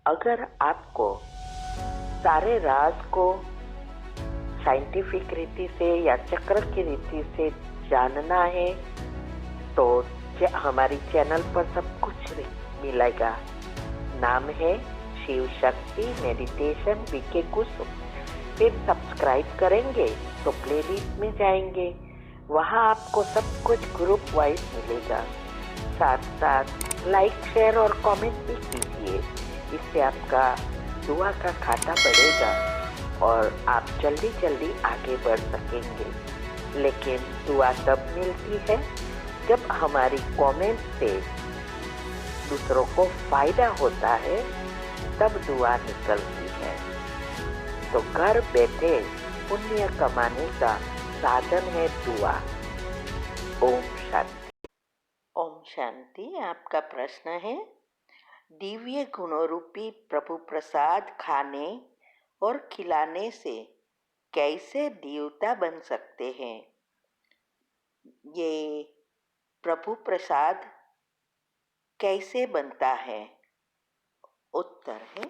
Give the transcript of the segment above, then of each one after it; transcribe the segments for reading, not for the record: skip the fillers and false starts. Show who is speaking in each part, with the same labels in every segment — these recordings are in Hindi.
Speaker 1: अगर आपको सारे राज को साइंटिफिक रीति से या चक्र की रीति से जानना है तो हमारी चैनल पर सब कुछ मिलेगा। नाम है शिव शक्ति मेडिटेशन बीके कुसुम। फिर सब्सक्राइब करेंगे तो प्लेलिस्ट में जाएंगे, वहाँ आपको सब कुछ ग्रुप वाइज मिलेगा। साथ साथ लाइक शेयर और कमेंट भी कीजिए, इससे आपका दुआ का खाता बढ़ेगा और आप जल्दी आगे बढ़ सकेंगे। लेकिन दुआ तब मिलती है जब हमारी कमेंट से दूसरों को फायदा होता है, तब दुआ निकलती है। तो घर बैठे पुण्य कमाने का साधन है दुआ। ओम शांति। ओम शांति। आपका प्रश्न है, दिव्य गुणों रूपी प्रभु प्रसाद खाने और खिलाने से कैसे देवता बन सकते हैं? ये प्रभु प्रसाद कैसे बनता है? उत्तर है,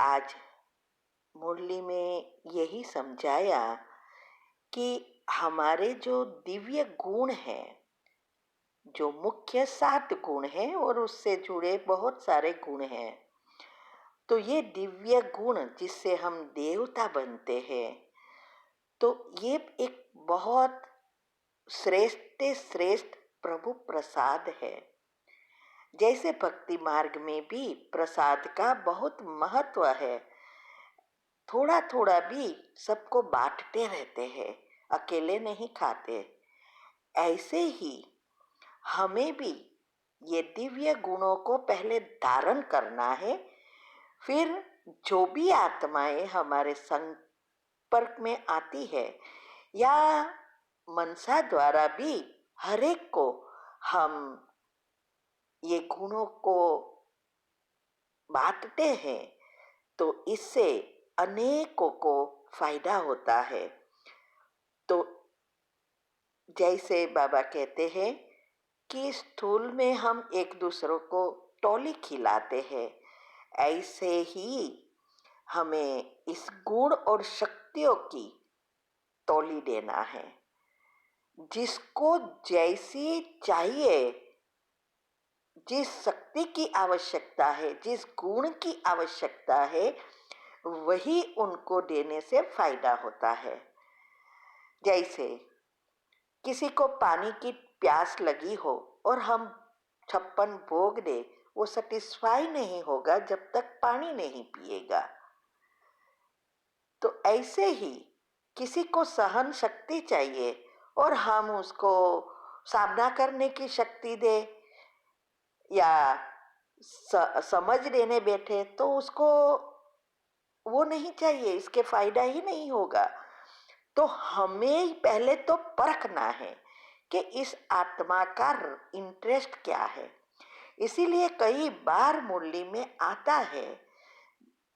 Speaker 1: आज मुरली में यही समझाया कि हमारे जो दिव्य गुण हैं, जो मुख्य 7 गुण हैं और उससे जुड़े बहुत सारे गुण हैं, तो ये दिव्य गुण जिससे हम देवता बनते हैं, तो ये एक बहुत श्रेष्ठ प्रभु प्रसाद है। जैसे भक्ति मार्ग में भी प्रसाद का बहुत महत्व है, थोड़ा थोड़ा भी सबको बांटते रहते हैं, अकेले नहीं खाते। ऐसे ही हमें भी ये दिव्य गुणों को पहले धारण करना है, फिर जो भी आत्माएं हमारे संपर्क में आती है या मनसा द्वारा भी हर एक को हम ये गुणों को बांटते हैं, तो इससे अनेकों को फायदा होता है। तो जैसे बाबा कहते हैं कि स्थूल में हम एक दूसरों को टोली खिलाते हैं, ऐसे ही हमें इस गुण और शक्तियों की टोली देना है। जिसको जैसी चाहिए, जिस शक्ति की आवश्यकता है, जिस गुण की आवश्यकता है, वही उनको देने से फायदा होता है। जैसे किसी को पानी की प्यास लगी हो और हम 56 भोग दे, वो सेटिस्फाई नहीं होगा जब तक पानी नहीं पिएगा। तो ऐसे ही किसी को सहन शक्ति चाहिए और हम उसको सामना करने की शक्ति दे या समझ देने बैठे, तो उसको वो नहीं चाहिए, इसके फायदा ही नहीं होगा। तो हमें पहले तो परखना है कि इस आत्मा का इंटरेस्ट क्या है। इसीलिए कई बार मुरली में आता है,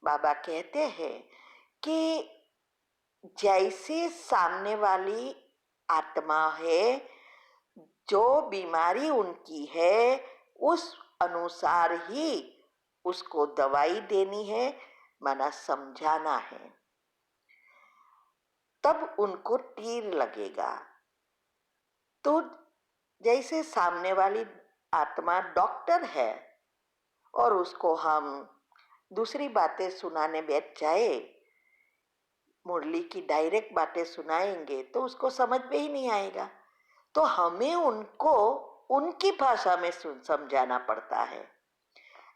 Speaker 1: बाबा कहते हैं कि जैसे सामने वाली आत्मा है, जो बीमारी उनकी है, उस अनुसार ही उसको दवाई देनी है, माना समझाना है, तब उनको तीर लगेगा। तो जैसे सामने वाली आत्मा डॉक्टर है और उसको हम दूसरी बातें सुनाने बैठ जाए, मुरली की डायरेक्ट बातें सुनाएंगे तो उसको समझ में ही नहीं आएगा। तो हमें उनको उनकी भाषा में समझाना पड़ता है।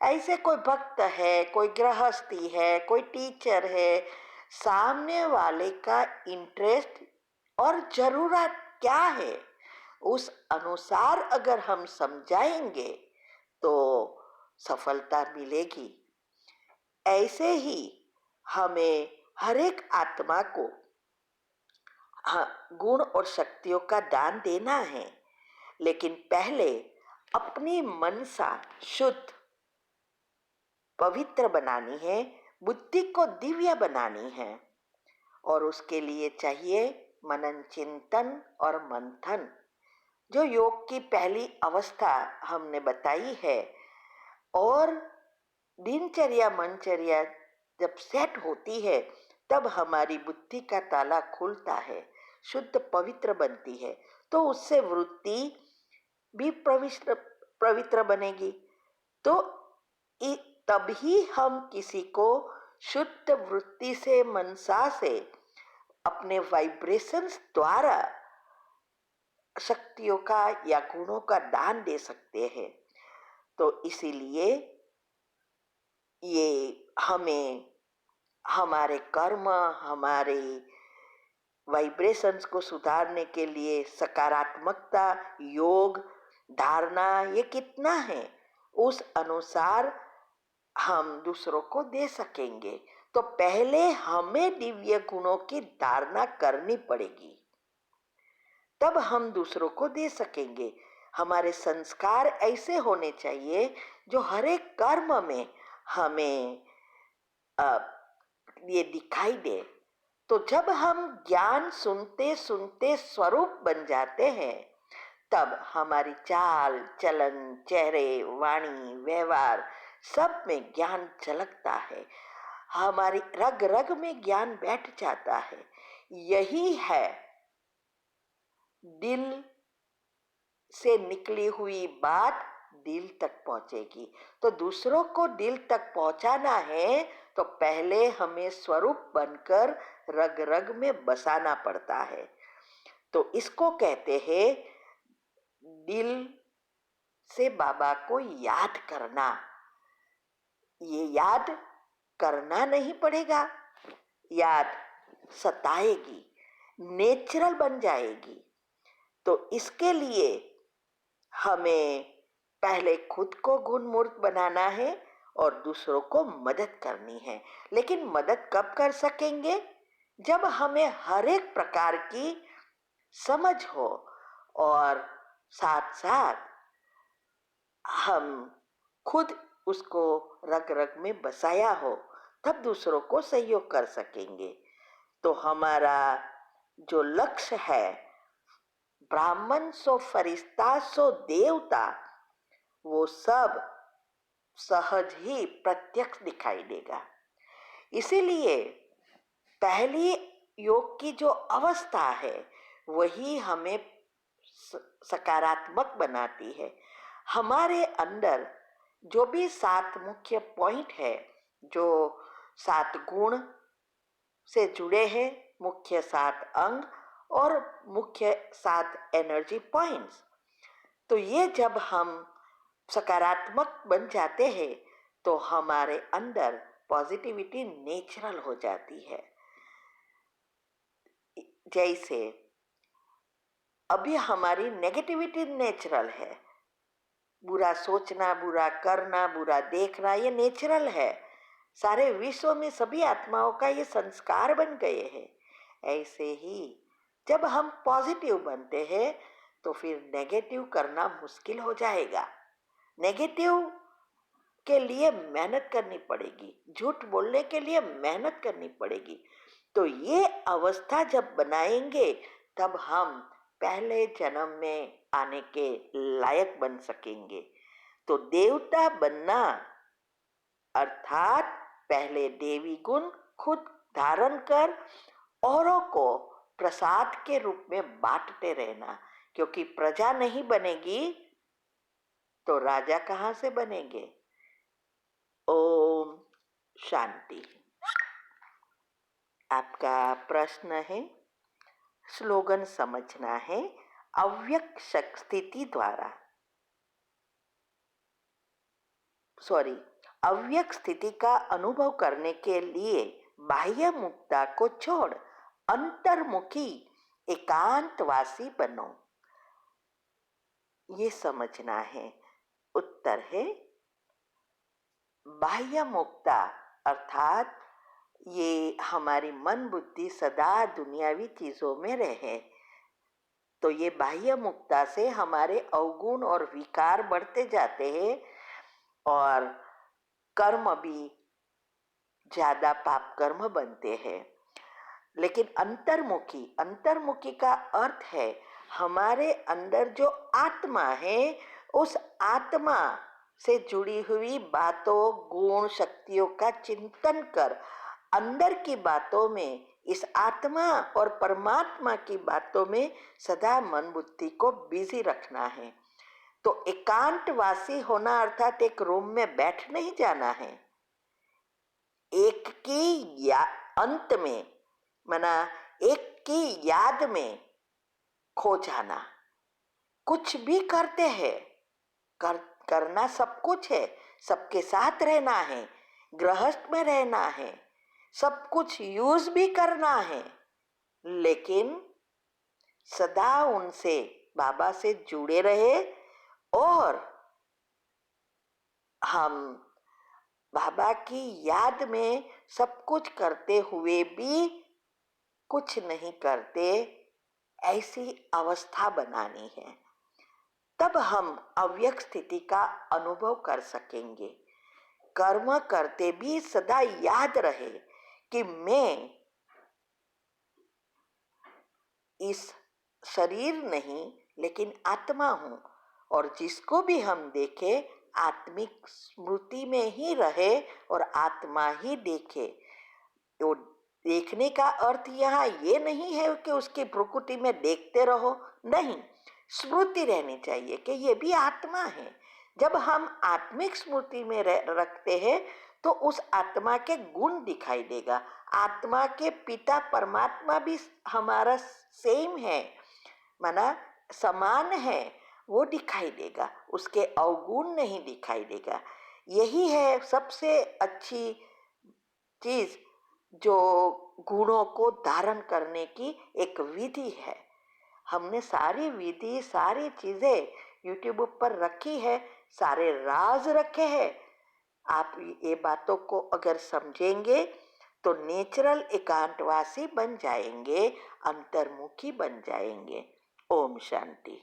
Speaker 1: ऐसे कोई भक्त है, कोई गृहस्थी है, कोई टीचर है, सामने वाले का इंटरेस्ट और जरूरत क्या है, उस अनुसार अगर हम समझाएंगे तो सफलता मिलेगी। ऐसे ही हमें हर एक आत्मा को गुण और शक्तियों का दान देना है, लेकिन पहले अपनी मनसा शुद्ध पवित्र बनानी है, बुद्धि को दिव्य बनानी है, और उसके लिए चाहिए मनन चिंतन और मंथन। जो योग की पहली अवस्था हमने बताई है, और दिनचर्या मनचर्या जब सेट होती है तब हमारी बुद्धि का ताला खुलता है, शुद्ध पवित्र बनती है, तो उससे वृत्ति भी पवित्र पवित्र बनेगी। तो तभी हम किसी को शुद्ध वृत्ति से मनसा से अपने वाइब्रेशंस द्वारा शक्तियों का या गुणों का दान दे सकते हैं। तो इसीलिए ये हमें हमारे कर्म, हमारे वाइब्रेशंस को सुधारने के लिए सकारात्मकता, योग, धारणा ये कितना है उस अनुसार हम दूसरों को दे सकेंगे। तो पहले हमें दिव्य गुणों की धारणा करनी पड़ेगी, तब हम दूसरों को दे सकेंगे। हमारे संस्कार ऐसे होने चाहिए जो हर एक कर्म में हमें ये दिखाई दे। तो जब हम ज्ञान सुनते सुनते स्वरूप बन जाते हैं, तब हमारी चाल चलन, चेहरे, वाणी, व्यवहार सब में ज्ञान झलकता है, हमारी रग रग में ज्ञान बैठ जाता है। यही है दिल से निकली हुई बात दिल तक पहुंचेगी। तो दूसरों को दिल तक पहुंचाना है तो पहले हमें स्वरूप बनकर रग रग में बसाना पड़ता है। तो इसको कहते हैं दिल से बाबा को याद करना। ये याद करना नहीं पड़ेगा, याद सताएगी, नेचुरल बन जाएगी। तो इसके लिए हमें पहले खुद को गुणमूर्त बनाना है और दूसरों को मदद करनी है। लेकिन मदद कब कर सकेंगे? जब हमें हर एक प्रकार की समझ हो और साथ साथ हम खुद उसको रग रग में बसाया हो, तब दूसरों को सहयोग कर सकेंगे। तो हमारा जो लक्ष्य है, ब्राह्मण सो फरिश्ता सो देवता, वो सब सहज ही प्रत्यक्ष दिखाई देगा। इसीलिए पहली योग की जो अवस्था है वही हमें सकारात्मक बनाती है। हमारे अंदर जो भी 7 मुख्य पॉइंट है, जो 7 गुण से जुड़े हैं, मुख्य 7 अंग और मुख्य 7 एनर्जी पॉइंट्स, तो ये जब हम सकारात्मक बन जाते हैं तो हमारे अंदर पॉजिटिविटी नेचुरल हो जाती है। जैसे अभी हमारी नेगेटिविटी नेचुरल है, बुरा सोचना, बुरा करना, बुरा देखना, ये नेचुरल है। सारे विश्व में सभी आत्माओं का ये संस्कार बन गए हैं। ऐसे ही जब हम पॉजिटिव बनते हैं तो फिर नेगेटिव करना मुश्किल हो जाएगा। नेगेटिव के लिए मेहनत करनी पड़ेगी, झूठ बोलने के लिए मेहनत करनी पड़ेगी। तो ये अवस्था जब बनाएंगे तब हम पहले जन्म में आने के लायक बन सकेंगे। तो देवता बनना अर्थात पहले देवी गुण खुद धारण कर औरों को प्रसाद के रूप में बांटते रहना, क्योंकि प्रजा नहीं बनेगी तो राजा कहाँ से बनेंगे। ओम शांति। आपका प्रश्न है, स्लोगन समझना है। अव्यक्त स्थिति द्वारा अव्यक्त स्थिति का अनुभव करने के लिए बाह्य मुक्ता को छोड़ अंतर्मुखी एकांतवासी बनो, ये समझना है। उत्तर है बाह्य मुक्ता अर्थात ये हमारी मन बुद्धि सदा दुनियावी चीजों में रहे, तो ये बाह्य मुक्ता से हमारे अवगुण और विकार बढ़ते जाते हैं और कर्म भी ज्यादा पाप कर्म बनते हैं। लेकिन अंतर्मुखी का अर्थ है हमारे अंदर जो आत्मा है, उस आत्मा से जुड़ी हुई बातों, गुण, शक्तियों का चिंतन कर अंदर की बातों में, इस आत्मा और परमात्मा की बातों में सदा मन बुद्धि को बिजी रखना है। तो एकांतवासी होना अर्थात एक रूम में बैठ नहीं जाना है, एक की अंत में माना एक की याद में खो जाना। कुछ भी करते हैं, करना सब कुछ है, सबके साथ रहना है, गृहस्थ में रहना है, सब कुछ यूज भी करना है, लेकिन सदा उनसे, बाबा से जुड़े रहे। और हम बाबा की याद में सब कुछ करते हुए भी कुछ नहीं करते, ऐसी अवस्था बनानी है। तब हम अव्यक्त स्थिति का अनुभव कर सकेंगे। कर्म करते भी सदा याद रहे कि मैं इस शरीर नहीं लेकिन आत्मा हूं, और जिसको भी हम देखे आत्मिक स्मृति में ही रहे और आत्मा ही देखे। तो देखने का अर्थ यहाँ ये नहीं है कि उसकी प्रकृति में देखते रहो, नहीं, स्मृति रहनी चाहिए कि ये भी आत्मा है। जब हम आत्मिक स्मृति में रखते हैं तो उस आत्मा के गुण दिखाई देगा। आत्मा के पिता परमात्मा भी हमारा सेम है, माना समान है, वो दिखाई देगा, उसके अवगुण नहीं दिखाई देगा। यही है सबसे अच्छी चीज, जो गुणों को धारण करने की एक विधि है। हमने सारी विधि, सारी चीजें यूट्यूब पर रखी है, सारे राज रखे हैं। आप ये बातों को अगर समझेंगे तो नेचुरल एकांतवासी बन जाएंगे, अंतर्मुखी बन जाएंगे। ओम शांति।